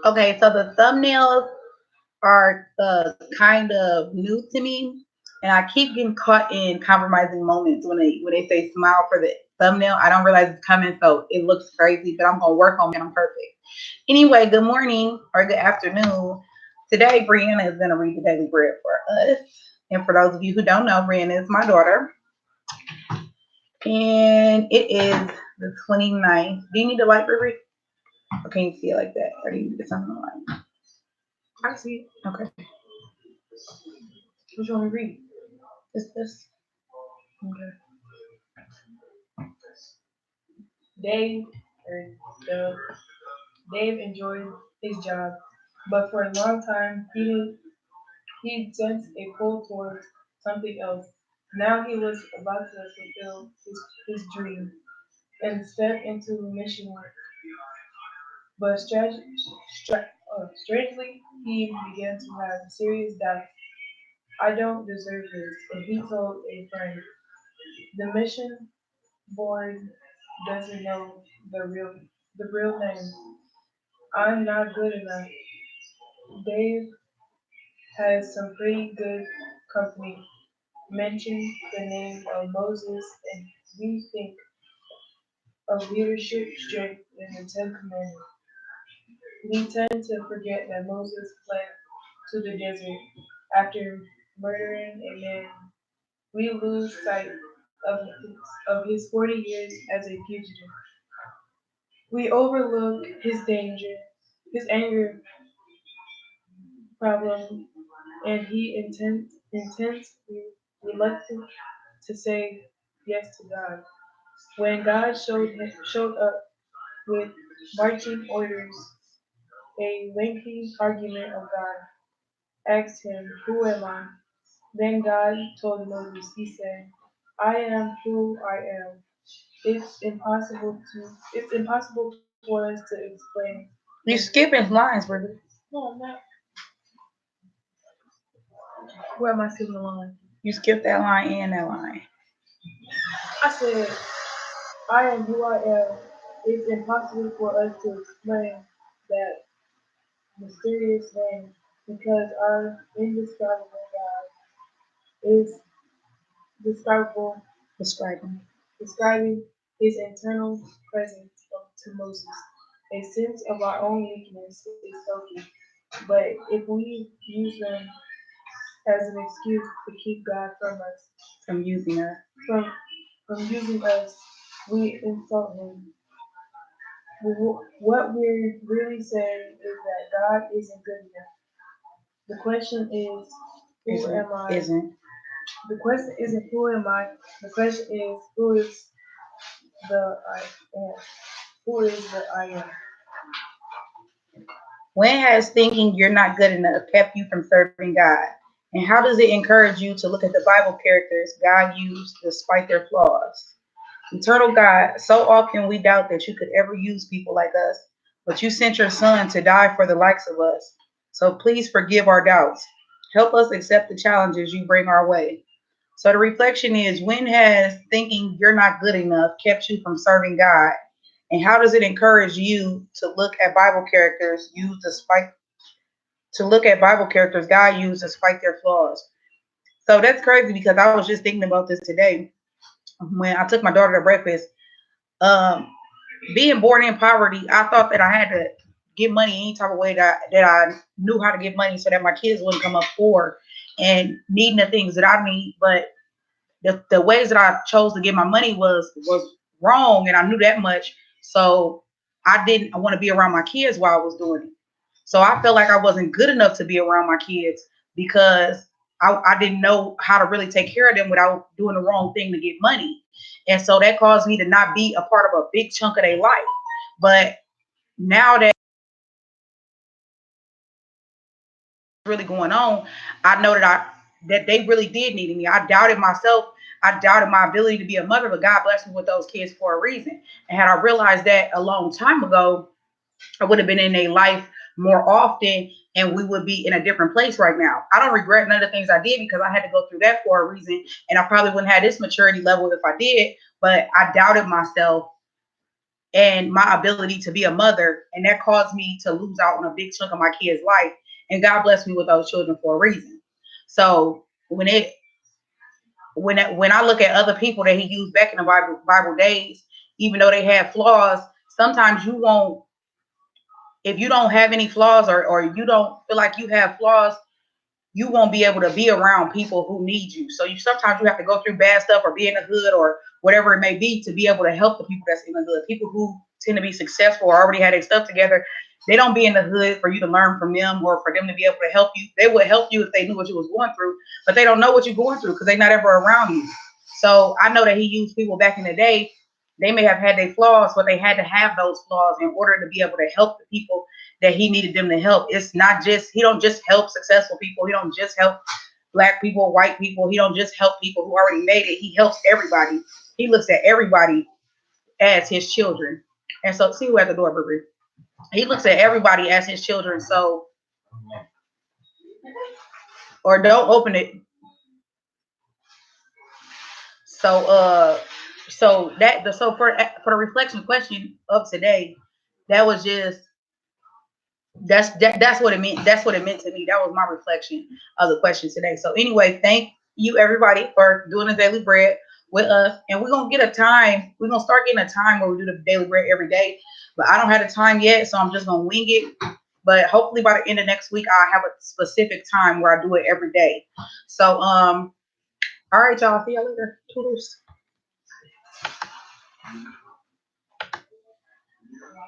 Okay, so the thumbnails are kind of new to me, and I keep getting caught in compromising moments when they say smile for the thumbnail. I don't realize it's coming, so it looks crazy, but I'm gonna work on it. I'm perfect. Anyway, good morning or good afternoon. Today, Brianna is gonna read the daily bread for us. And for those of you who don't know, Brianna is my daughter, and it is the 29th. Do you need the light, Brebre? Or can you see it like that? Or do you need something on the light? I see. Okay. Which one we read? Just this. Okay. Dave, or Doug, Dave enjoyed his job, but for a long time he sensed a pull towards something else. Now he was about to fulfill his dream and step into mission work. But strangely, he began to have serious doubts. I don't deserve this, and he told a friend. The mission board doesn't know the real name. I'm not good enough. Dave has some pretty good company. Mention the name of Moses, and we think of leadership, strength, and the Ten Commandments. We tend to forget that Moses fled to the desert after murdering a man. We lose sight of his 40 years as a fugitive. We overlook his danger, his anger problem, and he intensely reluctant to say yes to God. When God showed up with marching orders, a lengthy argument of God asked him, "Who am I?" Then God told Moses, He said, "I am who I am." It's impossible for us to explain. You skipping lines, Brebre. No, I'm not. Where am I skipping the line? You skipped that line and that line. I said, "I am who I am." It's impossible for us to explain that mysterious name because our indescribable God is describable, Describing. describing his internal presence to Moses. A sense of our own weakness is healthy, but if we use them as an excuse to keep God from us, From using her. from from using us, we insult Him. What we're really saying is that God isn't good enough. The question is, who Isn't. am I? Isn't. The question isn't who am I. The question is who is the I am. Who is the I am? When has thinking you're not good enough kept you from serving God? And how does it encourage you to look at the Bible characters God used despite their flaws? Eternal God, so often we doubt that you could ever use people like us, but you sent your son to die for the likes of us. So please forgive our doubts. Help us accept the challenges you bring our way. So the reflection is, when has thinking you're not good enough kept you from serving God? And how does it encourage you to look at Bible characters God used despite their flaws? So that's crazy because I was just thinking about this today when I took my daughter to breakfast. Um, Being born in poverty, I thought that I had to get money any type of way that I knew how to get money so that my kids wouldn't come up poor and needing the things that I need. But the ways that I chose to get my money was wrong, and I knew that much. So I didn't want to be around my kids while I was doing it. So I felt like I wasn't good enough to be around my kids because I didn't know how to really take care of them without doing the wrong thing to get money. And so that caused me to not be a part of a big chunk of their life. But now that really going on, I know that they really did need me. I doubted myself. I doubted my ability to be a mother, but God blessed me with those kids for a reason. And had I realized that a long time ago, I would have been in a life more often and we would be in a different place right now. I don't regret none of the things I did because I had to go through that for a reason. And I probably wouldn't have this maturity level if I did, but I doubted myself and my ability to be a mother, and that caused me to lose out on a big chunk of my kid's life. And God blessed me with those children for a reason. So when I look at other people that He used back in the Bible days, even though they had flaws, sometimes you won't. If you don't have any flaws, or you don't feel like you have flaws, you won't be able to be around people who need you. So you sometimes you have to go through bad stuff or be in the hood or whatever it may be to be able to help the people that's in the hood. People who tend to be successful or already had their stuff together, they don't be in the hood for you to learn from them or for them to be able to help you. They would help you if they knew what you was going through, but they don't know what you're going through because they're not ever around you. So I know that He used people back in the day. They may have had their flaws, but they had to have those flaws in order to be able to help the people that He needed them to help. It's not just He don't just help successful people. He don't just help black people, white people. He don't just help people who already made it. He helps everybody. He looks at everybody as His children. And so, see who at the door, Brebre. He looks at everybody as His children. So, or don't open it. So, for the reflection question of today, that was just that's what it meant. That's what it meant to me. That was my reflection of the question today. So anyway, thank you everybody for doing the daily bread with us. And we're gonna get a time. We're gonna start getting a time where we do the daily bread every day. But I don't have the time yet, so I'm just gonna wing it. But hopefully by the end of next week, I'll have a specific time where I do it every day. So all right, y'all. See you later. Toodles.